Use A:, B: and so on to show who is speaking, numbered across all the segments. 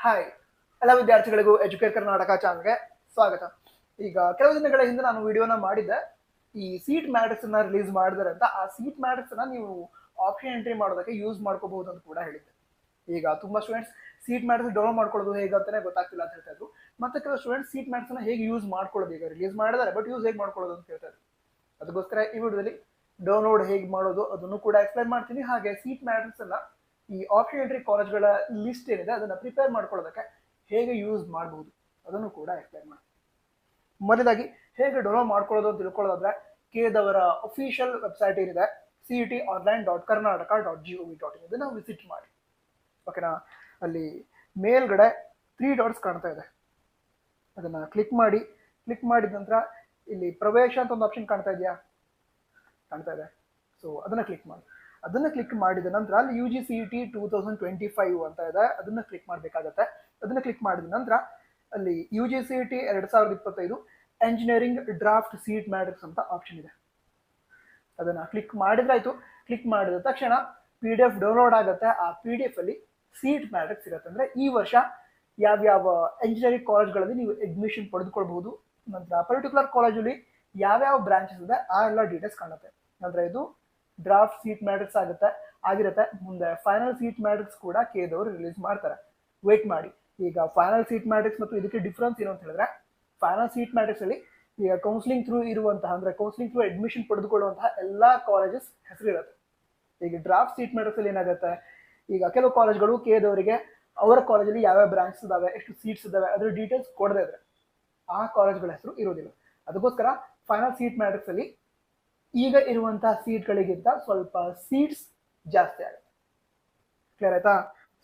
A: Hi, ಎಲ್ಲ ವಿದ್ಯಾರ್ಥಿಗಳಿಗೂ educate Karnataka ಚಾನಲ್ಗೆ ಸ್ವಾಗತ. ಈಗ ಕೆಲವು ದಿನಗಳ ಹಿಂದೆ ನಾನು ವಿಡಿಯೋನ ಮಾಡಿದ್ದೆ. ಈ ಸೀಟ್ ಮ್ಯಾಟ್ರಿಕ್ಸ್ ಅನ್ನ ರಿಲೀಸ್ ಮಾಡಿದಾರೆ ಅಂತ. ಆ ಸೀಟ್ ಮ್ಯಾಟ್ರಿಕ್ಸ್ ಅನ್ನ ನೀವು ಆಪ್ಷನ್ ಎಂಟ್ರಿ ಮಾಡೋದಕ್ಕೆ ಯೂಸ್ ಮಾಡ್ಕೋಬಹುದು ಅಂತ ಕೂಡ ಹೇಳಿದ್ದೆ. ಈಗ ತುಂಬಾ ಸ್ಟೂಡೆಂಟ್ಸ್ ಸೀಟ್ ಮ್ಯಾಟ್ರಿಕ್ಸ್ ಡೌನ್ಲೋಡ್ ಮಾಡ್ಕೊಳ್ಳೋದು ಹೇಗೆ ಅಂತಾನೆ ಗೊತ್ತಾಗ್ತಿಲ್ಲ ಅಂತ ಹೇಳ್ತಾ ಇದ್ರು. ಮತ್ತೆ ಕೆಲವು ಸ್ಟೂಡೆಂಟ್ಸ್ ಸೀಟ್ ಮ್ಯಾಟ್ರಿಕ್ಸ್ ಅನ್ನ ಹೇಗೆ ಯೂಸ್ ಮಾಡ್ಕೊಳ್ಳೋದು, ಈಗ ರಿಲೀಸ್ ಮಾಡಿದ್ದಾರೆ ಬಟ್ ಯೂಸ್ ಹೇಗೆ ಮಾಡ್ಕೊಳ್ಳೋದು ಅಂತ ಹೇಳ್ತಾ ಇದ್ರು. ಅದಕ್ಕೋಸ್ಕರ ಈ ವಿಡಿಯೋದಲ್ಲಿ ಡೌನ್ಲೋಡ್ ಹೇಗೆ ಮಾಡೋದು ಅದನ್ನು ಕೂಡ ಎಕ್ಸ್ಪ್ಲೈನ್ ಮಾಡ್ತೀನಿ. ಹಾಗೆ ಸೀಟ್ ಮ್ಯಾಟ್ರಿಕ್ಸ್ ಅನ್ನ ಈ ಆಪ್ಷನ್ ಎಂಟ್ರಿ ಕಾಲೇಜ್ಗಳ ಲಿಸ್ಟ್ ಏನಿದೆ ಅದನ್ನ ಪ್ರಿಪೇರ್ ಮಾಡ್ಕೊಳ್ಳೋದಕ್ಕೆ ಹೇಗೆ ಯೂಸ್ ಮಾಡಬಹುದು ಅದನ್ನು ಕೂಡ ಎಕ್ಸ್ಪ್ಲೈನ್ ಮಾಡಿ. ಮೊದಲಾಗಿ ಹೇಗೆ ಡೌನ್ಲೋಡ್ ಮಾಡ್ಕೊಳ್ಳೋದು ಅಂತ ತಿಳ್ಕೊಳ್ಳೋದಾದ್ರೆ ಕೇದವರ ಅಫಿಷಿಯಲ್ ವೆಬ್ಸೈಟ್ ಏನಿದೆ cet.online.karnataka.gov.in ಇದನ್ನ ವಿಸಿಟ್ ಮಾಡಿ. ಓಕೆನಾ, ಅಲ್ಲಿ ಮೇಲ್ಗಡೆ 3 ಡಾಟ್ಸ್ ಕಾಣ್ತಾ ಇದೆ, ಅದನ್ನ ಕ್ಲಿಕ್ ಮಾಡಿ. ಕ್ಲಿಕ್ ಮಾಡಿದ ನಂತರ ಇಲ್ಲಿ ಪ್ರವೇಶ ಅಂತ ಒಂದು ಆಪ್ಷನ್ ಕಾಣ್ತಾ ಇದೆಯಾ, ಕಾಣ್ತಾ ಇದೆ. ಸೊ ಅದನ್ನ ಕ್ಲಿಕ್ ಮಾಡಿ. ಅದನ್ನ ಕ್ಲಿಕ್ ಮಾಡಿದ ನಂತರ ಅಲ್ಲಿ UGCET 2025 ಅಂತ ಇದೆ, ಅದನ್ನ ಕ್ಲಿಕ್ ಮಾಡಬೇಕಾಗತ್ತೆ. ಅದನ್ನ ಕ್ಲಿಕ್ ಮಾಡಿದ ನಂತರ ಅಲ್ಲಿ UGCET 2025 engineering draft seat matrix ಅಂತ ಆಪ್ಷನ್ ಇದೆ, ಅದನ್ನ ಕ್ಲಿಕ್ ಮಾಡಿದ್ರಾಯ್ತು. ಕ್ಲಿಕ್ ಮಾಡಿದ ತಕ್ಷಣ PDF ಡೌನ್ಲೋಡ್ ಆಗುತ್ತೆ. ಆ PDF ಅಲ್ಲಿ ಸೀಟ್ ಮ್ಯಾಟ್ರಿಕ್ಸ್ ಇರುತ್ತೆ. ಅಂದ್ರೆ ಈ ವರ್ಷ ಯಾವ್ಯಾವ ಎಂಜಿನಿಯರಿಂಗ್ ಕಾಲೇಜ್ಗಳಲ್ಲಿ ನೀವು ಅಡ್ಮಿಷನ್ ಪಡೆದುಕೊಳ್ಬಹುದು, ನಂತರ ಪರ್ಟಿಕ್ಯುಲರ್ ಕಾಲೇಜಲ್ಲಿ ಯಾವ್ಯಾವ ಬ್ರಾಂಚಸ್ ಇದೆ ಆ ಎಲ್ಲ ಡೀಟೇಲ್ಸ್ ಕಾಣುತ್ತೆ. ನಂತರ ಇದು ಡ್ರಾಫ್ಟ್ ಸೀಟ್ ಮ್ಯಾಟ್ರಿಕ್ಸ್ ಆಗಿರುತ್ತೆ. ಮುಂದೆ ಫೈನಲ್ ಸೀಟ್ ಮ್ಯಾಟ್ರಿಕ್ಸ್ ಕೂಡ ಕೇದವರು ರಿಲೀಸ್ ಮಾಡ್ತಾರೆ, ವೇಟ್ ಮಾಡಿ. ಈಗ ಫೈನಲ್ ಸೀಟ್ ಮ್ಯಾಟ್ರಿಕ್ಸ್ ಮತ್ತು ಇದಕ್ಕೆ ಡಿಫ್ರೆನ್ಸ್ ಏನು ಅಂತ ಹೇಳಿದ್ರೆ, ಫೈನಲ್ ಸೀಟ್ ಮ್ಯಾಟ್ರಿಕ್ಸ್ ಅಲ್ಲಿ ಈಗ ಕೌನ್ಸಿಲಿಂಗ್ ಥ್ರೂ ಇರುವಂತಹ, ಅಂದ್ರೆ ಕೌನ್ಸಿಲಿಂಗ್ ಥ್ರೂ ಅಡ್ಮಿಷನ್ ಪಡೆದುಕೊಳ್ಳುವಂತಹ ಎಲ್ಲಾ ಕಾಲೇಜಸ್ ಹೆಸರು ಇರುತ್ತೆ. ಈಗ ಡ್ರಾಫ್ಟ್ ಸೀಟ್ ಮ್ಯಾಟ್ರಿಕ್ಸ್ ಅಲ್ಲಿ ಏನಾಗುತ್ತೆ, ಈಗ ಕೆಲವು ಕಾಲೇಜ್ಗಳು ಕೇದವರಿಗೆ ಅವರ ಕಾಲೇಜಲ್ಲಿ ಯಾವ್ಯಾವ ಬ್ರಾಂಚಸ್ ಇದಾವೆ, ಎಷ್ಟು ಸೀಟ್ಸ್ ಇದಾವೆ ಅದ್ರ ಡೀಟೇಲ್ಸ್ ಕೊಡದೇ ಇದ್ರೆ ಆ ಕಾಲೇಜ್ಗಳ ಹೆಸರು ಇರೋದಿಲ್ಲ. ಅದಕ್ಕೋಸ್ಕರ ಫೈನಲ್ ಸೀಟ್ ಮ್ಯಾಟ್ರಿಕ್ಸ್ ಅಲ್ಲಿ ಈಗ ಇರುವಂತಹ ಸೀಟ್ಗಳಿಗಿಂತ ಸ್ವಲ್ಪ ಸೀಟ್ಸ್ ಜಾಸ್ತಿ ಆಗುತ್ತೆ. ಕ್ಲಿಯರ್ ಆಯ್ತಾ?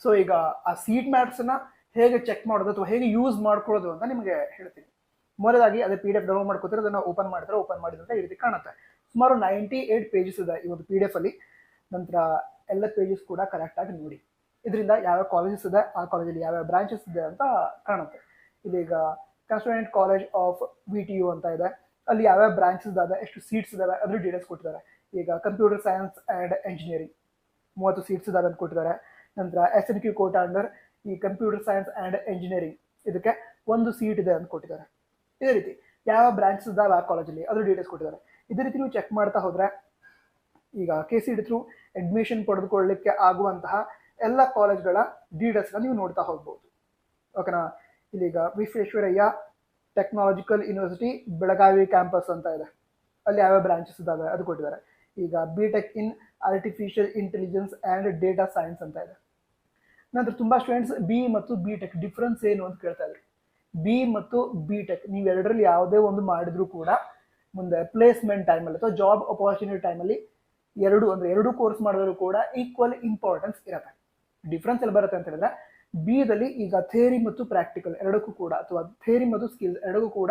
A: ಸೊ ಈಗ ಆ ಸೀಟ್ ಮ್ಯಾಟ್ರಿಕ್ಸ್ ಅನ್ನ ಹೇಗೆ ಚೆಕ್ ಮಾಡೋದು ಅಥವಾ ಹೇಗೆ ಯೂಸ್ ಮಾಡ್ಕೊಳ್ಳೋದು ಅಂತ ನಿಮಗೆ ಹೇಳ್ತೀನಿ. ಮೊದಲಾಗಿ ಅದೇ PDF ಡೌನ್ಲೋಡ್ ಮಾಡ್ಕೋತಾರೆ, ಅದನ್ನ ಓಪನ್ ಮಾಡ್ತಾರೆ. ಓಪನ್ ಮಾಡಿದ್ರೆ ಈ ರೀತಿ ಕಾಣುತ್ತೆ. ಸುಮಾರು 98 ಪೇಜಸ್ ಇದೆ ಈ ಒಂದು PDF ಅಲ್ಲಿ. ನಂತರ ಎಲ್ಲ ಪೇಜಸ್ ಕೂಡ ಕರೆಕ್ಟ್ ಆಗಿ ನೋಡಿ. ಇದರಿಂದ ಯಾವ್ಯಾವ ಕಾಲೇಜಸ್ ಇದೆ, ಆ ಕಾಲೇಜಲ್ಲಿ ಯಾವ್ಯಾವ ಬ್ರಾಂಚಸ್ ಇದೆ ಅಂತ ಕಾಣುತ್ತೆ. ಇದೀಗ ಕನ್ಸ್ಟಿಟ್ಯೂಯೆಂಟ್ ಕಾಲೇಜ್ ಆಫ್ VTU ಅಂತ ಇದೆ, ಅಲ್ಲಿ ಯಾವ್ಯಾವ ಬ್ರಾಂಚಸ್ ಇದಾವೆ, ಎಷ್ಟು ಸೀಟ್ಸ್ ಇದಾವೆ ಅದ್ರ ಡೀಟೇಲ್ಸ್ ಕೊಟ್ಟಿದ್ದಾರೆ. ಈಗ computer science and engineering 30 seats ಇದಾವೆ ಅಂತ ಕೊಟ್ಟಿದ್ದಾರೆ. ನಂತರ SNQ ಕೋಟಾ ಅಂಡರ್ ಈ ಕಂಪ್ಯೂಟರ್ ಸೈನ್ಸ್ ಅಂಡ್ ಎಂಜಿನಿಯರಿಂಗ್ ಇದಕ್ಕೆ 1 ಸೀಟ್ ಇದೆ ಅಂತ ಕೊಟ್ಟಿದ್ದಾರೆ. ಇದೇ ರೀತಿ ಯಾವ ಬ್ರಾಂಚಸ್ ಇದಾವೆ ಆ ಕಾಲೇಜಲ್ಲಿ ಅದ್ರ ಡೀಟೇಲ್ಸ್ ಕೊಟ್ಟಿದ್ದಾರೆ. ಇದೇ ರೀತಿ ನೀವು ಚೆಕ್ ಮಾಡ್ತಾ ಹೋದ್ರೆ ಈಗ KCET ಥ್ರೂ ಅಡ್ಮಿಷನ್ ಪಡೆದುಕೊಳ್ಳಲಿಕ್ಕೆ ಆಗುವಂತಹ ಎಲ್ಲ ಕಾಲೇಜ್ಗಳ ಡೀಟೇಲ್ಸ್ನ ನೀವು ನೋಡ್ತಾ ಹೋಗ್ಬೋದು. ಓಕೆನಾ, ಇಲ್ಲಿಗ Visvesvaraya technological university Belagavi campus ಅಂತ ಇದೆ, ಅಲ್ಲಿ ಯಾವ್ಯಾವ ಬ್ರಾಂಚಸ್ ಇದಾವೆ ಅದು ಕೊಟ್ಟಿದ್ದಾರೆ. ಈಗ BTech in artificial intelligence and data science ಅಂತ ಇದೆ. ನಂತರ ತುಂಬಾ ಸ್ಟೂಡೆಂಟ್ಸ್ BE ಮತ್ತು BTech ಡಿಫ್ರೆನ್ಸ್ ಏನು ಅಂತ ಕೇಳ್ತಾ ಇದ್ರು. BE ಮತ್ತು BTech ನೀವು ಎರಡರಲ್ಲಿ ಯಾವುದೇ ಒಂದು ಮಾಡಿದ್ರು ಕೂಡ ಮುಂದೆ ಪ್ಲೇಸ್ಮೆಂಟ್ ಟೈಮಲ್ಲಿ ಅಥವಾ ಜಾಬ್ ಅಪರ್ಚುನಿಟಿ ಟೈಮಲ್ಲಿ ಎರಡು ಕೋರ್ಸ್ ಮಾಡಿದ್ರು ಕೂಡ ಈಕ್ವಲ್ ಇಂಪಾರ್ಟೆನ್ಸ್ ಇರುತ್ತೆ. ಡಿಫ್ರೆನ್ಸ್ ಎಲ್ಲಿ ಬರುತ್ತೆ ಅಂತ ಹೇಳಿದ್ರೆ, BEದಲ್ಲಿ ಈಗ ಥಿಯರಿ ಮತ್ತು ಪ್ರಾಕ್ಟಿಕಲ್ ಎರಡಕ್ಕೂ ಕೂಡ, ಅಥವಾ ಥಿಯರಿ ಮತ್ತು ಸ್ಕಿಲ್ಸ್ ಎರಡಕ್ಕೂ ಕೂಡ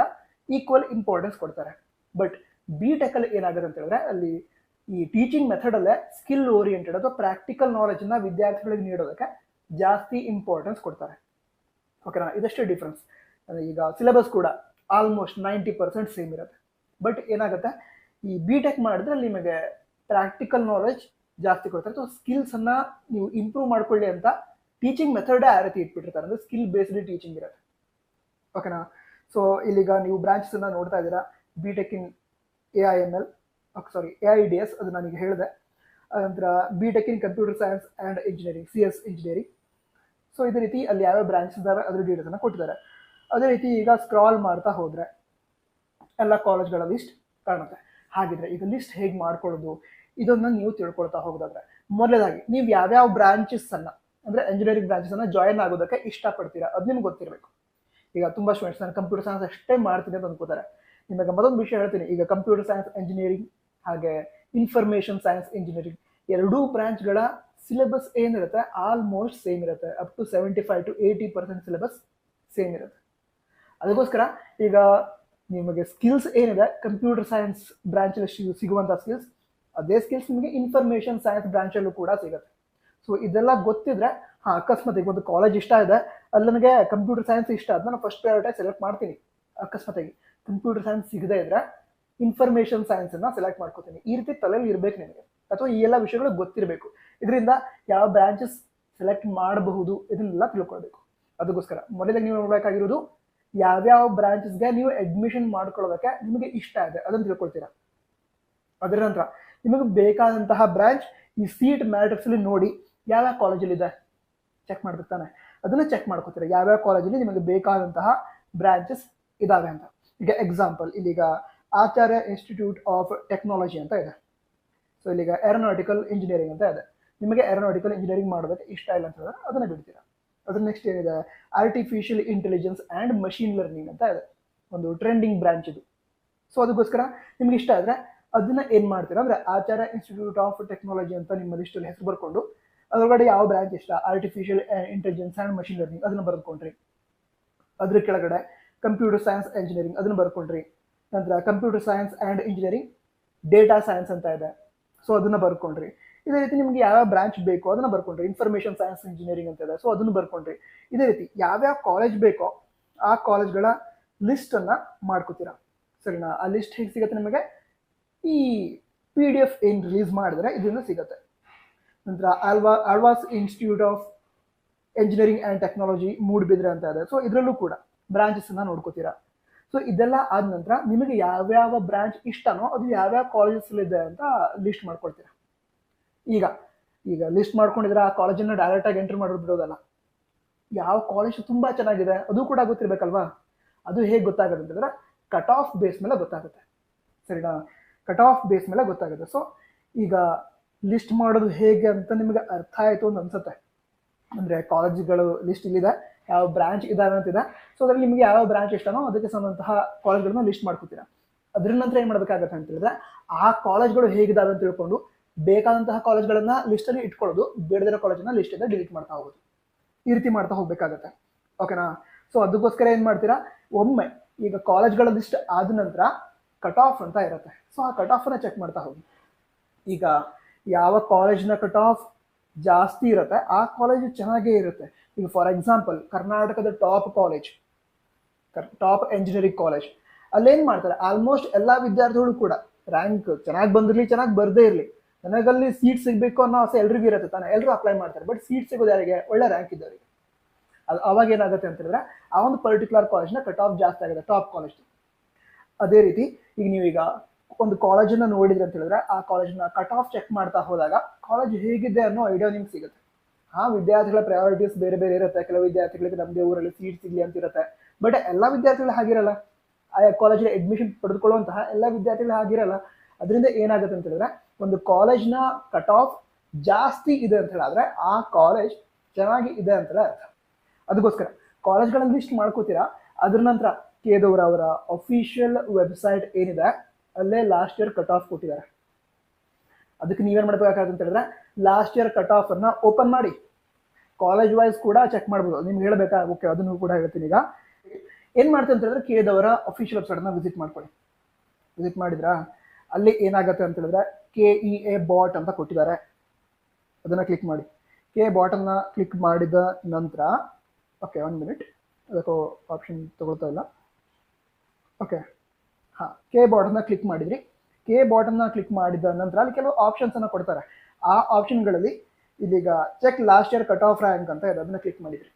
A: ಈಕ್ವಲ್ ಇಂಪಾರ್ಟೆನ್ಸ್ ಕೊಡ್ತಾರೆ. ಬಟ್ BTech ಅಲ್ಲಿ ಏನಾಗುತ್ತೆ ಅಂತ ಹೇಳಿದ್ರೆ, ಅಲ್ಲಿ ಈ ಟೀಚಿಂಗ್ ಮೆಥಡ್ ಅಲ್ಲೇ ಸ್ಕಿಲ್ ಓರಿಯೆಂಟೆಡ್ ಅಥವಾ ಪ್ರಾಕ್ಟಿಕಲ್ ನಾಲೆಜ್ ಅನ್ನ ವಿದ್ಯಾರ್ಥಿಗಳಿಗೆ ನೀಡೋದಕ್ಕೆ ಜಾಸ್ತಿ ಇಂಪಾರ್ಟೆನ್ಸ್ ಕೊಡ್ತಾರೆ. ಓಕೆನಾ, ಇದಷ್ಟೇ ಡಿಫ್ರೆನ್ಸ್. ಈಗ ಸಿಲೆಬಸ್ ಕೂಡ ಆಲ್ಮೋಸ್ಟ್ 90% ಸೇಮ್ ಇರುತ್ತೆ. ಬಟ್ ಏನಾಗುತ್ತೆ, ಈ BTech ಮಾಡಿದ್ರೆ ಅಲ್ಲಿ ನಿಮಗೆ ಪ್ರಾಕ್ಟಿಕಲ್ ನಾಲೆಜ್ ಜಾಸ್ತಿ ಕೊಡ್ತಾರೆ, ಅಥವಾ ಸ್ಕಿಲ್ಸ್ ಅನ್ನ ನೀವು ಇಂಪ್ರೂವ್ ಮಾಡ್ಕೊಳ್ಳಿ ಅಂತ ಟೀಚಿಂಗ್ ಮೆಥಡ್ ಆ ರೀತಿ ಇಟ್ಬಿಟ್ಟಿರ್ತಾರೆ, ಅಂದ್ರೆ ಸ್ಕಿಲ್ ಬೇಸ್ಡ್ ಟೀಚಿಂಗ್ ಇರುತ್ತೆ. ಓಕೆನಾ, ಸೊ ಇಲ್ಲಿಗ ನೀವು ಬ್ರಾಂಚಸ್ ಅನ್ನ ನೋಡ್ತಾ ಇದ್ದೀರಾ. BTech ಇನ್ AIDS ಅದು ನನಗೆ ಹೇಳಿದೆ. ನಂತರ BTech in computer science and engineering CS engineering. So ಇದೇ ರೀತಿ ಅಲ್ಲಿ ಯಾವ್ಯಾವ ಬ್ರಾಂಚಸ್ ಇದಾವೆ ಅದ್ರ ಡೀಟೇಲ್ಸ್ ಅನ್ನ ಕೊಟ್ಟಿದ್ದಾರೆ. ಅದೇ ರೀತಿ ಈಗ ಸ್ಕ್ರಾಲ್ ಮಾಡ್ತಾ ಹೋದ್ರೆ ಎಲ್ಲ ಕಾಲೇಜ್ಗಳ ಲಿಸ್ಟ್ ಕಾಣುತ್ತೆ. ಹಾಗಿದ್ರೆ ಈಗ ಲಿಸ್ಟ್ ಹೇಗೆ ಮಾಡ್ಕೊಳ್ಳೋದು ಇದನ್ನ ನೀವು ತಿಳ್ಕೊಳ್ತಾ ಹೋಗೋದಾದ್ರೆ, ಮೊದಲದಾಗಿ ನೀವು ಯಾವ್ಯಾವ ಬ್ರಾಂಚಸ್ ಅನ್ನ ಅಂದ್ರೆ ಎಂಜಿನಿಯರಿಂಗ್ ಬ್ರಾಂಚಸ್ ಅನ್ನ ಜಾಯಿನ್ ಆಗೋದಕ್ಕೆ ಇಷ್ಟಪಡ್ತೀರಾ ಅದು ನಿಮ್ಗೆ ಗೊತ್ತಿರಬೇಕು. ಈಗ ತುಂಬಾ ಸ್ಟೂಡೆಂಟ್ಸ್ ನಾನು ಕಂಪ್ಯೂಟರ್ ಸೈನ್ಸ್ ಅಷ್ಟೇ ಮಾಡ್ತೀನಿ ಅಂತ ಅನ್ಕೋತಾರೆ. ನಿಮಗೆ ಮತ್ತೊಂದು ವಿಷಯ ಹೇಳ್ತೀನಿ. ಈಗ ಕಂಪ್ಯೂಟರ್ ಸೈನ್ಸ್ ಎಂಜಿನಿಯರಿಂಗ್ ಹಾಗೆ ಇನ್ಫಾರ್ಮೇಶನ್ ಸೈನ್ಸ್ ಇಂಜಿನಿಯರಿಂಗ್ ಎರಡೂ ಬ್ರಾಂಚ್ಗಳ ಸಿಲೆಬಸ್ ಏನಿರುತ್ತೆ ಆಲ್ಮೋಸ್ಟ್ ಸೇಮ್ ಇರುತ್ತೆ. Up to 75 to 80% syllabus same ಇರುತ್ತೆ. ಅದಕ್ಕೋಸ್ಕರ ಈಗ ನಿಮಗೆ ಸ್ಕಿಲ್ಸ್ ಏನಿದೆ ಕಂಪ್ಯೂಟರ್ ಸೈನ್ಸ್ ಬ್ರಾಂಚಲ್ಲಿ ಸಿಗುವಂಥ ಸ್ಕಿಲ್ಸ್, ಅದೇ ಸ್ಕಿಲ್ಸ್ ನಿಮಗೆ ಇನ್ಫಾರ್ಮೇಶನ್ ಸೈನ್ಸ್ ಬ್ರಾಂಚಲ್ಲೂ ಕೂಡ ಸಿಗುತ್ತೆ. ಸೊ ಇದೆಲ್ಲ ಗೊತ್ತಿದ್ರೆ ಅಕಸ್ಮಾತ್ ಈಗ ಒಂದು ಕಾಲೇಜ್ ಇಷ್ಟ ಇದೆ, ಅಲ್ಲಿ ನನಗೆ ಕಂಪ್ಯೂಟರ್ ಸೈನ್ಸ್ ಇಷ್ಟ ಆದ ನಾನು ಫಸ್ಟ್ ಪ್ರಯಾರಿಟಿ ಸೆಲೆಕ್ಟ್ ಮಾಡ್ತೀನಿ. ಅಕಸ್ಮಾತಾಗಿ ಕಂಪ್ಯೂಟರ್ ಸೈನ್ಸ್ ಸಿಗದೇ ಇದ್ರೆ ಇನ್ಫಾರ್ಮೇಶನ್ ಸೈನ್ಸ್ ಅನ್ನ ಸೆಲೆಕ್ಟ್ ಮಾಡ್ಕೋತೀನಿ. ಈ ರೀತಿ ತಲೆಯಲ್ಲಿ ಇರಬೇಕು ನಿಮಗೆ, ಅಥವಾ ಈ ಎಲ್ಲ ವಿಷಯಗಳು ಗೊತ್ತಿರಬೇಕು. ಇದರಿಂದ ಯಾವ ಬ್ರಾಂಚಸ್ ಸೆಲೆಕ್ಟ್ ಮಾಡಬಹುದು ಇದನ್ನೆಲ್ಲ ತಿಳ್ಕೊಳ್ಬೇಕು. ಅದಕ್ಕೋಸ್ಕರ ಮೊದಲಿಗೆ ನೀವು ನೋಡಬೇಕಾಗಿರೋದು ಯಾವ್ಯಾವ ಬ್ರಾಂಚಸ್ಗೆ ನೀವು ಅಡ್ಮಿಷನ್ ಮಾಡ್ಕೊಳ್ಳೋದಕ್ಕೆ ನಿಮಗೆ ಇಷ್ಟ ಇದೆ ಅದನ್ನು ತಿಳ್ಕೊಳ್ತೀರಾ. ಅದರ ನಂತರ ನಿಮಗೆ ಬೇಕಾದಂತಹ ಬ್ರಾಂಚ್ ಈ ಸೀಟ್ ಮ್ಯಾಟ್ರಿಕ್ಸ್ ಅಲ್ಲಿ ನೋಡಿ ಯಾವ್ಯಾವ ಕಾಲೇಜಲ್ಲಿ ಇದೆ ಚೆಕ್ ಮಾಡ್ಬೇಕು ತಾನೆ, ಅದನ್ನ ಚೆಕ್ ಮಾಡ್ಕೋತೀರಾ ಯಾವ್ಯಾವ ಕಾಲೇಜಲ್ಲಿ ನಿಮಗೆ ಬೇಕಾದಂತಹ ಬ್ರಾಂಚಸ್ ಇದಾವೆ ಅಂತ. ಈಗ ಎಕ್ಸಾಂಪಲ್ ಇಲ್ಲಿಗ ಆಚಾರ್ಯ ಇನ್ಸ್ಟಿಟ್ಯೂಟ್ ಆಫ್ ಟೆಕ್ನಾಲಜಿ ಅಂತ ಇದೆ. ಸೊ ಇಲ್ಲಿಗ ಏರೋನಾಟಿಕಲ್ ಇಂಜಿನಿಯರಿಂಗ್ ಅಂತ ಇದೆ. ನಿಮಗೆ ಏರೋನಾಟಿಕಲ್ ಇಂಜಿನಿಯರಿಂಗ್ ಮಾಡೋದಕ್ಕೆ ಇಷ್ಟ ಇಲ್ಲ ಅಂತ ಹೇಳಿದ್ರೆ ಅದನ್ನ ಬಿಡ್ತೀರಾ. ಅದ್ರ ನೆಕ್ಸ್ಟ್ ಏನಿದೆ artificial intelligence and machine learning ಅಂತ ಇದೆ, ಒಂದು ಟ್ರೆಂಡಿಂಗ್ ಬ್ರಾಂಚ್ ಇದು. ಸೊ ಅದಕ್ಕೋಸ್ಕರ ನಿಮ್ಗೆ ಇಷ್ಟ ಆದರೆ ಅದನ್ನ ಏನು ಮಾಡ್ತೀರಾ ಅಂದರೆ ಆಚಾರ್ಯ ಇನ್ಸ್ಟಿಟ್ಯೂಟ್ ಆಫ್ ಟೆಕ್ನಾಲಜಿ ಅಂತ ನಿಮ್ಮ ಲಿಸ್ಟಲ್ಲಿ ಹೆಸರು ಬರ್ಕೊಂಡು ಅದರೊಳಗಡೆ ಯಾವ ಬ್ರಾಂಚ್ ಇಷ್ಟ artificial intelligence and machine learning ಅದನ್ನು ಬರ್ಕೊಂಡ್ರಿ. ಅದ್ರ ಕೆಳಗಡೆ ಕಂಪ್ಯೂಟರ್ ಸೈನ್ಸ್ ಇಂಜಿನಿಯರಿಂಗ್ ಅದನ್ನು ಬರ್ಕೊಂಡ್ರಿ. ನಂತರ computer science and engineering data science ಅಂತ ಇದೆ, ಸೊ ಅದನ್ನು ಬರ್ಕೊಂಡ್ರಿ. ಇದೇ ರೀತಿ ನಿಮಗೆ ಯಾವ್ಯಾವ ಬ್ರಾಂಚ್ ಬೇಕೋ ಅದನ್ನು ಬರ್ಕೊಂಡ್ರಿ. ಇನ್ಫಾರ್ಮೇಷನ್ ಸೈನ್ಸ್ ಇಂಜಿನಿಯರಿಂಗ್ ಅಂತ ಇದೆ, ಸೊ ಅದನ್ನು ಬರ್ಕೊಂಡ್ರಿ. ಇದೇ ರೀತಿ ಯಾವ್ಯಾವ ಕಾಲೇಜ್ ಬೇಕೋ ಆ ಕಾಲೇಜ್ಗಳ ಲಿಸ್ಟನ್ನು ಮಾಡ್ಕೋತೀರಾ. ಸರಿನಾ? ಆ ಲಿಸ್ಟ್ ಹೇಗೆ ಸಿಗುತ್ತೆ ನಿಮಗೆ? ಈ PDF ಏನು ರಿಲೀಸ್ ಮಾಡಿದ್ರೆ ಇದರಿಂದ ಸಿಗುತ್ತೆ. ನಂತರ Alva's Institute of Engineering and Technology Moodbidri ಅಂತ ಇದೆ, ಸೊ ಇದರಲ್ಲೂ ಕೂಡ ಬ್ರಾಂಚಸ್ಸನ್ನು ನೋಡ್ಕೋತೀರಾ. ಸೊ ಇದೆಲ್ಲ ಆದ ನಂತರ ನಿಮಗೆ ಯಾವ್ಯಾವ ಬ್ರಾಂಚ್ ಇಷ್ಟನೋ ಅದು ಯಾವ್ಯಾವ ಕಾಲೇಜಸ್ಸಲ್ಲಿದೆ ಅಂತ ಲಿಸ್ಟ್ ಮಾಡ್ಕೊಳ್ತೀರಾ. ಈಗ ಲಿಸ್ಟ್ ಮಾಡ್ಕೊಂಡಿದ್ರೆ ಆ ಕಾಲೇಜನ್ನು ಡೈರೆಕ್ಟಾಗಿ ಎಂಟ್ರಿ ಮಾಡೋದು ಬಿಡೋದಲ್ಲ. ಯಾವ ಕಾಲೇಜ್ ತುಂಬ ಚೆನ್ನಾಗಿದೆ ಅದು ಕೂಡ ಗೊತ್ತಿರಬೇಕಲ್ವಾ. ಅದು ಹೇಗೆ ಗೊತ್ತಾಗುತ್ತೆ ಅಂತಂದರೆ ಕಟ್ ಆಫ್ ಬೇಸ್ ಮೇಲೆ ಗೊತ್ತಾಗುತ್ತೆ. ಸರಿನಾ? ಕಟ್ ಆಫ್ ಬೇಸ್ ಮೇಲೆ ಗೊತ್ತಾಗುತ್ತೆ. ಸೊ ಈಗ ಲಿಸ್ಟ್ ಮಾಡೋದು ಹೇಗೆ ಅಂತ ನಿಮಗೆ ಅರ್ಥ ಆಯಿತು ಅಂತ ಅನ್ಸುತ್ತೆ. ಅಂದರೆ ಕಾಲೇಜ್ಗಳು ಲಿಸ್ಟ್ ಇಲ್ಲಿದೆ, ಯಾವ ಬ್ರಾಂಚ್ ಇದಾವೆ ಅಂತಿದೆ. ಸೊ ಅದರಲ್ಲಿ ನಿಮಗೆ ಯಾವ ಬ್ರಾಂಚ್ ಇಷ್ಟನೋ ಅದಕ್ಕೆ ಸಂಬಂಧಂತಹ ಕಾಲೇಜ್ಗಳನ್ನ ಲಿಸ್ಟ್ ಮಾಡ್ಕೊತೀರಾ. ಅದ್ರ ನಂತರ ಏನು ಮಾಡಬೇಕಾಗತ್ತೆ ಅಂತ ಹೇಳಿದ್ರೆ ಆ ಕಾಲೇಜ್ಗಳು ಹೇಗಿದಾವೆ ಅಂತ ತಿಳ್ಕೊಂಡು ಬೇಕಾದಂತಹ ಕಾಲೇಜ್ಗಳನ್ನ ಲಿಸ್ಟಲ್ಲಿ ಇಟ್ಕೊಳ್ಳೋದು, ಬೇಡದಿರೋ ಕಾಲೇಜನ್ನ ಲಿಸ್ಟಿಂದ ಡಿಲೀಟ್ ಮಾಡ್ತಾ ಹೋಗೋದು. ಈ ರೀತಿ ಮಾಡ್ತಾ ಹೋಗ್ಬೇಕಾಗತ್ತೆ. ಓಕೆನಾ? ಸೊ ಅದಕ್ಕೋಸ್ಕರ ಏನು ಮಾಡ್ತೀರಾ, ಒಮ್ಮೆ ಈಗ ಕಾಲೇಜ್ಗಳ ಲಿಸ್ಟ್ ಆದ ನಂತರ ಕಟ್ ಆಫ್ ಅಂತ ಇರುತ್ತೆ. ಸೊ ಆ ಕಟ್ ಆಫನ್ನು ಚೆಕ್ ಮಾಡ್ತಾ ಹೋಗಿ. ಈಗ ಯಾವ ಕಾಲೇಜಿನ ಕಟ್ ಆಫ್ ಜಾಸ್ತಿ ಇರುತ್ತೆ ಆ ಕಾಲೇಜು ಚೆನ್ನಾಗೇ ಇರುತ್ತೆ. ಈಗ ಫಾರ್ ಎಕ್ಸಾಂಪಲ್ ಕರ್ನಾಟಕದ ಟಾಪ್ ಎಂಜಿನಿಯರಿಂಗ್ ಕಾಲೇಜ್ ಅಲ್ಲೇನು ಮಾಡ್ತಾರೆ, ಆಲ್ಮೋಸ್ಟ್ ಎಲ್ಲ ವಿದ್ಯಾರ್ಥಿಗಳು ಕೂಡ ರ್ಯಾಂಕ್ ಚೆನ್ನಾಗಿ ಬಂದಿರಲಿ ಚೆನ್ನಾಗಿ ಬರದೇ ಇರಲಿ, ನನಗಲ್ಲಿ ಸೀಟ್ ಸಿಗಬೇಕು ಅನ್ನೋ ಆಸೆ ಎಲ್ರಿಗೂ ಇರುತ್ತೆ ತಾನೆ, ಎಲ್ಲರೂ ಅಪ್ಲೈ ಮಾಡ್ತಾರೆ. ಬಟ್ ಸೀಟ್ ಸಿಗೋದು ಯಾರಿಗೆ? ಒಳ್ಳೆ ರ್ಯಾಂಕ್ ಇದ್ದವರಿಗೆ. ಅದು ಅವಾಗ ಏನಾಗುತ್ತೆ ಅಂತ ಹೇಳಿದ್ರೆ ಆ ಒಂದು ಪರ್ಟಿಕ್ಯುಲರ್ ಕಾಲೇಜ್ನ ಕಟ್ ಆಫ್ ಜಾಸ್ತಿ ಆಗಿದೆ, ಟಾಪ್ ಕಾಲೇಜ್. ಅದೇ ರೀತಿ ಈಗ ನೀವೀಗ ಒಂದು ಕಾಲೇಜನ್ನು ನೋಡಿದ್ರೆ ಅಂತ ಹೇಳಿದ್ರೆ ಆ ಕಾಲೇಜ್ನ ಕಟ್ ಆಫ್ ಚೆಕ್ ಮಾಡ್ತಾ ಹೋದಾಗ ಕಾಲೇಜ್ ಹೇಗಿದೆ ಅನ್ನೋ ಐಡಿಯಾ ನಿಮ್ಗೆ ಸಿಗುತ್ತೆ. ಆ ವಿದ್ಯಾರ್ಥಿಗಳ ಪ್ರಯಾರಿಟೀಸ್ ಬೇರೆ ಬೇರೆ ಇರುತ್ತೆ. ಕೆಲವು ವಿದ್ಯಾರ್ಥಿಗಳಿಗೆ ನಮ್ಮದೇ ಊರಲ್ಲಿ ಸೀಟ್ ಸಿಗಲಿ ಅಂತ ಇರುತ್ತೆ. ಬಟ್ ಎಲ್ಲ ವಿದ್ಯಾರ್ಥಿಗಳು ಹಾಗಿರಲ್ಲ. ಆ ಕಾಲೇಜಲ್ಲಿ ಅಡ್ಮಿಷನ್ ಪಡೆದುಕೊಳ್ಳುವಂತಹ ಎಲ್ಲ ವಿದ್ಯಾರ್ಥಿಗಳು ಹಾಗಿರಲ್ಲ. ಅದರಿಂದ ಏನಾಗುತ್ತೆ ಅಂತ ಹೇಳಿದ್ರೆ ಒಂದು ಕಾಲೇಜ್ನ ಕಟ್ ಆಫ್ ಜಾಸ್ತಿ ಇದೆ ಅಂತ ಹೇಳಿದ್ರೆ ಆ ಕಾಲೇಜ್ ಚೆನ್ನಾಗಿ ಇದೆ ಅಂತಲೇ ಅರ್ಥ. ಅದಕ್ಕೋಸ್ಕರ ಕಾಲೇಜ್ಗಳ ಲಿಸ್ಟ್ ಮಾಡ್ಕೋತೀರಾ. ಅದ್ರ ನಂತರ ಕೇದೌರ ಅವರ ಅಫಿಷಿಯಲ್ ವೆಬ್ಸೈಟ್ ಏನಿದೆ ಅಲ್ಲೇ ಲಾಸ್ಟ್ ಇಯರ್ ಕಟ್ ಆಫ್ ಕೊಟ್ಟಿದ್ದಾರೆ. ಅದಕ್ಕೆ ನೀವೇನು ಮಾಡಬೇಕಾಗುತ್ತೆ ಅಂತ ಹೇಳಿದ್ರೆ ಲಾಸ್ಟ್ ಇಯರ್ ಕಟ್ ಆಫ್ ಅನ್ನ ಓಪನ್ ಮಾಡಿ ಕಾಲೇಜ್ ವೈಸ್ ಕೂಡ ಚೆಕ್ ಮಾಡ್ಬೋದು. ನಿಮ್ಗೆ ಹೇಳಬೇಕಾ? ಓಕೆ, ಅದನ್ನು ಕೂಡ ಹೇಳ್ತೀನಿ. ಈಗ ಏನು ಮಾಡ್ತೀನಿ ಅಂತ ಹೇಳಿದ್ರೆ ಕೇದವರ ಅಫಿಷಿಯಲ್ ವೆಬ್ಸೈಟ್ನ ವಿಸಿಟ್ ಮಾಡ್ಕೊಳ್ಳಿ. ವಿಸಿಟ್ ಮಾಡಿದ್ರಾ ಅಲ್ಲಿ ಏನಾಗುತ್ತೆ ಅಂತ ಹೇಳಿದ್ರೆ KEA ಬಾಟ್ ಅಂತ ಕೊಟ್ಟಿದ್ದಾರೆ, ಅದನ್ನು ಕ್ಲಿಕ್ ಮಾಡಿ. ಬಾಟನ್ನ ಕ್ಲಿಕ್ ಮಾಡಿದ ನಂತರ ಓಕೆ 1 ಮಿನಿಟ್, ಅದಕ್ಕೂ ಆಪ್ಷನ್ ತಗೊಳ್ತಾ ಇಲ್ಲ. ಓಕೆ, ಹಾಂ, ಬಾಟನ್ನ ಕ್ಲಿಕ್ ಮಾಡಿದ್ರಿ. ಬಾಟನ್ನ ಕ್ಲಿಕ್ ಮಾಡಿದ ನಂತರ ಅಲ್ಲಿ ಕೆಲವು ಆಪ್ಷನ್ಸನ್ನು ಕೊಡ್ತಾರೆ. ಆ ಆಪ್ಷನ್ಗಳಲ್ಲಿ ಇಲ್ಲಿಗ check last year cut off rank ಅಂತ ಇದೆ, ಅದನ್ನು ಕ್ಲಿಕ್ ಮಾಡಿದ್ರಿ.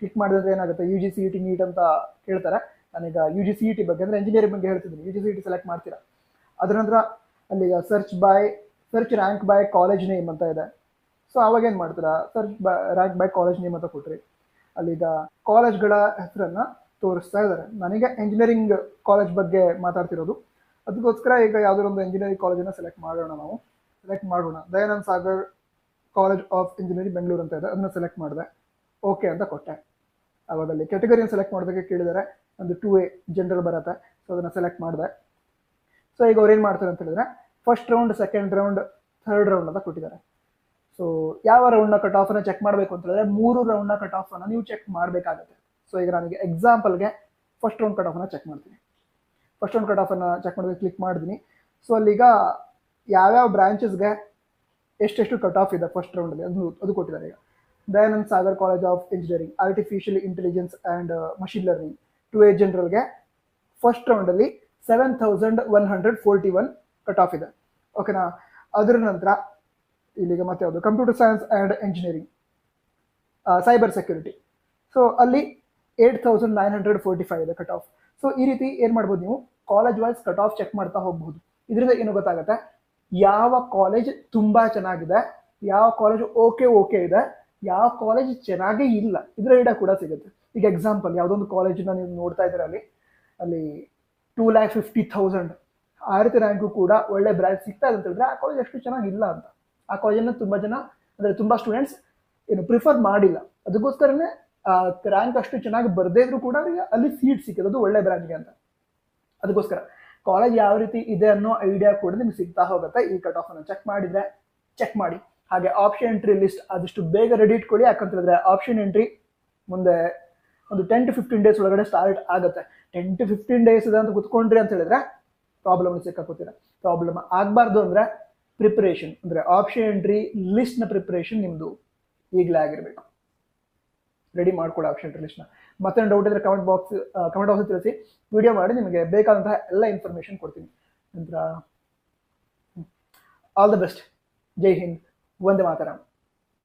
A: ಕ್ಲಿಕ್ ಮಾಡಿದ್ರೆ ಏನಾಗುತ್ತೆ, UGCET ನೀಟ್ ಅಂತ ಹೇಳ್ತಾರೆ. ನಾನೀಗ UGCET ಬಗ್ಗೆ ಅಂದರೆ ಇಂಜಿನಿಯರಿಂಗ್ ಬಗ್ಗೆ ಹೇಳ್ತಿದ್ದೀನಿ. UGCET ಸೆಲೆಕ್ಟ್ ಮಾಡ್ತೀರಾ. ಅದರ ನಂತರ ಅಲ್ಲಿಗ search rank by college name ಅಂತ ಇದೆ. ಸೊ ಅವಾಗ ಏನು ಮಾಡ್ತೀರಾ, ರ್ಯಾಂಕ್ ಬೈ ಕಾಲೇಜ್ ನೇಮ್ ಅಂತ ಕೊಟ್ರಿ. ಅಲ್ಲಿಗ ಕಾಲೇಜ್ಗಳ ಹೆಸರನ್ನು ತೋರಿಸ್ತಾ ಇದ್ದಾರೆ. ನನಗೆ ಇಂಜಿನಿಯರಿಂಗ್ ಕಾಲೇಜ್ ಬಗ್ಗೆ ಮಾತಾಡ್ತಿರೋದು, ಅದಕ್ಕೋಸ್ಕರ ಈಗ ಯಾವುದೋ ಒಂದು ಇಂಜಿನಿಯರಿಂಗ್ ಕಾಲೇಜನ್ನು ಸೆಲೆಕ್ಟ್ ಮಾಡೋಣ. Dayanand Sagar college of engineering Bengaluru ಅಂತ ಇದೆ, ಅದನ್ನು ಸೆಲೆಕ್ಟ್ ಮಾಡಿದೆ. ಓಕೆ ಅಂತ ಕೊಟ್ಟೆ. ಅವಾಗ ಅಲ್ಲಿ ಕ್ಯಾಟಗರಿಯನ್ನು ಸೆಲೆಕ್ಟ್ ಮಾಡೋದಕ್ಕೆ ಕೇಳಿದ್ದಾರೆ. ಒಂದು 2A ಜನರಲ್ ಬರುತ್ತೆ, ಸೊ ಅದನ್ನು ಸೆಲೆಕ್ಟ್ ಮಾಡಿದೆ. ಸೊ ಈಗ ಅವ್ರು ಏನು ಮಾಡ್ತಾರೆ ಅಂತ ಹೇಳಿದ್ರೆ first round, second round, third round ಅಂತ ಕೊಟ್ಟಿದ್ದಾರೆ. ಸೊ ಯಾವ ರೌಂಡ್ನ ಕಟ್ ಆಫನ್ನು ಚೆಕ್ ಮಾಡಬೇಕು ಅಂತ ಹೇಳಿದ್ರೆ 3 ರೌಂಡ್ನ ಕಟ್ ಆಫನ್ನು ನೀವು ಚೆಕ್ ಮಾಡಬೇಕಾಗುತ್ತೆ. ಸೊ ಈಗ ನನಗೆ ಎಕ್ಸಾಂಪಲ್ಗೆ ಫಸ್ಟ್ ರೌಂಡ್ ಕಟ್ ಆಫನ್ನು ಚೆಕ್ ಮಾಡ್ತೀನಿ. ಫಸ್ಟ್ ರೌಂಡ್ ಕಟ್ ಆಫನ್ನು ಚೆಕ್ ಮಾಡೋದಕ್ಕೆ ಕ್ಲಿಕ್ ಮಾಡಿದ್ದೀನಿ. ಸೊ ಅಲ್ಲೀಗ ಯಾವ್ಯಾವ ಬ್ರಾಂಚಸ್ಗೆ ಎಷ್ಟೆಷ್ಟು ಕಟ್ ಆಫ್ ಇದೆ ಫಸ್ಟ್ ರೌಂಡಲ್ಲಿ ಅದು ಕೊಟ್ಟಿದ್ದಾರೆ. ಈಗ Dayanand Sagar college of engineering artificial intelligence and machine learning 2A ಜನರಲ್ಗೆ ಫಸ್ಟ್ ರೌಂಡಲ್ಲಿ 7141 ಕಟ್ ಆಫ್ ಇದೆ. ಓಕೆನಾ? ಅದರ ನಂತರ ಇಲ್ಲಿಗೆ ಮತ್ತೆ ಯಾವುದು computer science and engineering, cyber security so ಅಲ್ಲಿ 8945 ಇದೆ ಕಟ್ ಆಫ್. ಸೊ ಈ ರೀತಿ ಏನು ಮಾಡ್ಬೋದು, ನೀವು college wise cut off check ಮಾಡ್ತಾ ಹೋಗ್ಬೋದು. ಇದರಿಂದ ಏನು ಗೊತ್ತಾಗುತ್ತೆ, ಯಾವ ಕಾಲೇಜ್ ತುಂಬ ಚೆನ್ನಾಗಿದೆ, ಯಾವ ಕಾಲೇಜ್ ಓಕೆ ಇದೆ, ಯಾವ ಕಾಲೇಜ್ ಚೆನ್ನಾಗೇ ಇಲ್ಲ, ಇದರ ಐಡಿಯಾ ಕೂಡ ಸಿಗುತ್ತೆ. ಈಗ ಎಕ್ಸಾಂಪಲ್, ಯಾವುದೊಂದು ಕಾಲೇಜನ್ನ ನೀವು ನೋಡ್ತಾ ಇದ್ದೀರ, ಅಲ್ಲಿ 2,50,000 ಆ ರೀತಿ ರ್ಯಾಂಕು ಕೂಡ ಒಳ್ಳೆ ಬ್ರಾಂಚ್ ಸಿಗ್ತಾ ಇದೆ ಅಂತ ಹೇಳಿದ್ರೆ ಆ ಕಾಲೇಜ್ ಅಷ್ಟು ಚೆನ್ನಾಗಿಲ್ಲ ಅಂತ. ಆ ಕಾಲೇಜನ್ನು ತುಂಬ ಜನ, ಅಂದರೆ ತುಂಬ ಸ್ಟೂಡೆಂಟ್ಸ್ ಏನು ಪ್ರಿಫರ್ ಮಾಡಿಲ್ಲ. ಅದಕ್ಕೋಸ್ಕರನೇ ರ್ಯಾಂಕ್ ಅಷ್ಟು ಚೆನ್ನಾಗಿ ಬರದೇ ಇದ್ರೂ ಕೂಡ ಅವರಿಗೆ ಅಲ್ಲಿ ಸೀಟ್ ಸಿಕ್ಕಿದೆ, ಅದು ಒಳ್ಳೆ ಬ್ರಾಂಚ್ಗೆ ಅಂತ. ಅದಕ್ಕೋಸ್ಕರ ಕಾಲೇಜ್ ಯಾವ ರೀತಿ ಇದೆ ಅನ್ನೋ ಐಡಿಯಾ ಕೂಡ ನಿಮ್ಗೆ ಸಿಗ್ತಾ ಹೋಗುತ್ತೆ ಈ ಕಟ್ ಆಫ್ ಅನ್ನು ಚೆಕ್ ಮಾಡಿದ್ರೆ. ಚೆಕ್ ಮಾಡಿ. ಹಾಗೆ ಆಪ್ಷನ್ ಎಂಟ್ರಿ ಲಿಸ್ಟ್ ಆದಷ್ಟು ಬೇಗ ರೆಡಿ ಇಟ್ಕೊಳ್ಳಿ. ಯಾಕಂತ ಹೇಳಿದ್ರೆ ಆಪ್ಷನ್ ಎಂಟ್ರಿ ಮುಂದೆ ಒಂದು 10 to 15 ಡೇಸ್ ಒಳಗಡೆ ಸ್ಟಾರ್ಟ್ ಆಗುತ್ತೆ. 10 to 15 ಡೇಸ್ ಇದೆ ಅಂತ ಕುತ್ಕೊಂಡ್ರಿ ಅಂತ ಹೇಳಿದ್ರೆ ಪ್ರಾಬ್ಲಮ್ ಸಿಕ್ಕಾಕೋತೀರ. ಪ್ರಾಬ್ಲಮ್ ಆಗಬಾರ್ದು ಅಂದರೆ ಪ್ರಿಪರೇಷನ್, ಅಂದರೆ ಆಪ್ಷನ್ ಎಂಟ್ರಿ ಲಿಸ್ಟ್ನ ಪ್ರಿಪರೇಷನ್ ನಿಮ್ಮದು ಈಗಲೇ ಆಗಿರಬೇಕು. ರೆಡಿ ಮಾಡ್ಕೊಳ್ಳಿ ಆಪ್ಷನ್ ಎಂಟ್ರಿ ಲಿಸ್ಟ್ನ. ಮತ್ತೆ ಡೌಟ್ ಇದ್ರೆ ಕಮೆಂಟ್ ಬಾಕ್ಸ್ ತಿಳಿಸಿ, ವಿಡಿಯೋ ಮಾಡಿ ನಿಮಗೆ ಬೇಕಾದಂತಹ ಎಲ್ಲ ಇನ್ಫಾರ್ಮೇಷನ್ ಕೊಡ್ತೀನಿ. ನಂತರ all the best. Jai Hind, Vande Mataram.